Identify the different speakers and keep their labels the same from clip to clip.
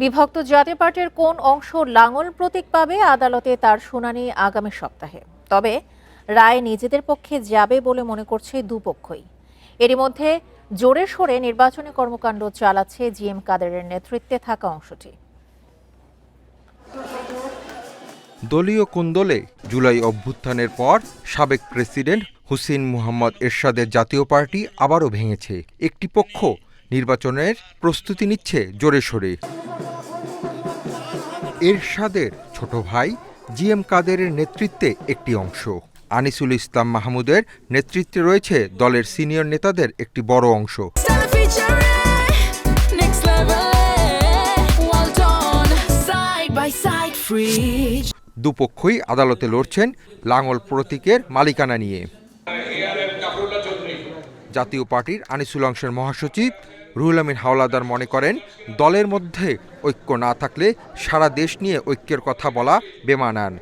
Speaker 1: বিভক্ত জাতীয় পার্টির কোন অংশ লাঙল প্রতীক পাবে আদালতে তার শুনানি আগামী সপ্তাহে। তবে রায় নিজেদের পক্ষে যাবে বলে মনে করছে দুপক্ষই। এরই মধ্যে জোরে সোরে নির্বাচনী কর্মকাণ্ড চালাচ্ছে জিএম কাদেরের নেতৃত্বে থাকা অংশটি।
Speaker 2: দলীয় কোন্দলে জুলাই অভ্যুত্থানের পর সাবেক প্রেসিডেন্ট হুসেইন মুহাম্মদ এরশাদের জাতীয় পার্টি আবারও ভেঙেছে। একটি পক্ষ নির্বাচনের প্রস্তুতি নিচ্ছে জোরে সোরে। এরশাদের ছোট ভাই জিএম কাদেরের নেতৃত্বে একটি অংশ। আনিসুল ইসলাম মাহমুদের নেতৃত্বে রয়েছে দলের সিনিয়র নেতাদের একটি বড় অংশ। দুপক্ষই আদালতে লড়ছেন লাঙল প্রতীকের মালিকানা নিয়ে। জাতীয় পার্টির আনিসুল অংশের মহাসচিব রুহুল আমিন হাওলাদার মনে করেন, দলের মধ্যে ঐক্য না থাকলে সারা দেশ নিয়ে ঐক্যের কথা বলা বেমানান।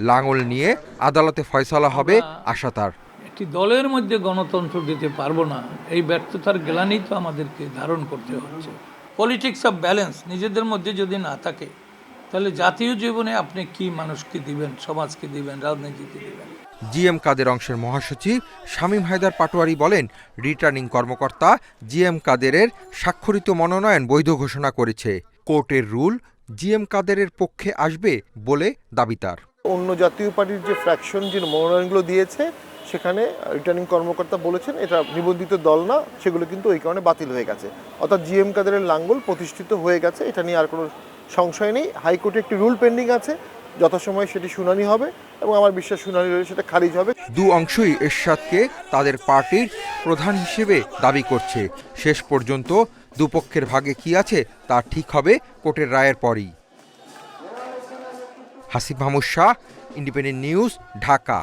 Speaker 2: লাঙল নিয়ে আদালতে ফয়সালা হবে আশা তার।
Speaker 3: একটি দলের মধ্যে গণতন্ত্র দিতে পারবো না, এই ব্যর্থতার গ্লানি তো আমাদেরকে ধারণ করতে হচ্ছে। পলিটিক্স অফ ব্যালেন্স নিজেদের মধ্যে যদি না থাকে, তাহলে জাতীয় জীবনে আপনি কি মানুষকে দিবেন, সমাজকে দিবেন, রাজনীতিকে দিবেন।
Speaker 2: জিএম কাদের অংশের মহাসচিব শামীম হায়দার পাটোয়ারি বলেন, রিটার্নিং কর্মকর্তা জিএম কাদেরের স্বাক্ষরিত মনোনয়ন বৈধ ঘোষণা করেছে। কোর্টের রুল জিএম কাদেরের পক্ষে আসবে বলে দাবি তার।
Speaker 4: অন্য জাতীয় পার্টির যে ফ্র্যাকশন যে মনোনয়নগুলো দিয়েছে, সেখানে রিটার্নিং কর্মকর্তা বলেছেন এটা নিবন্ধিত দল না, সেগুলো কিন্তু ওই কারণে বাতিল হয়ে গেছে। অর্থাৎ জিএম কাদেরের লাঙ্গল প্রতিষ্ঠিত হয়ে গেছে, এটা নিয়ে আর কোনো সংশয় নেই। হাইকোর্টে একটি রুল পেন্ডিং আছে, যথাসময়ে সেটি শুনানি হবে এবং আমার বিশ্বাস শুনানি হলে সেটা খারিজ হবে।
Speaker 2: দু অংশই এরশাদকে তাদের পার্টির প্রধান হিসেবে দাবি করছে। শেষ পর্যন্ত দুপক্ষের ভাগে কি আছে তা ঠিক হবে কোর্টের রায়ের পরই। Hasib Mahmud Shah, independent news, Dhaka.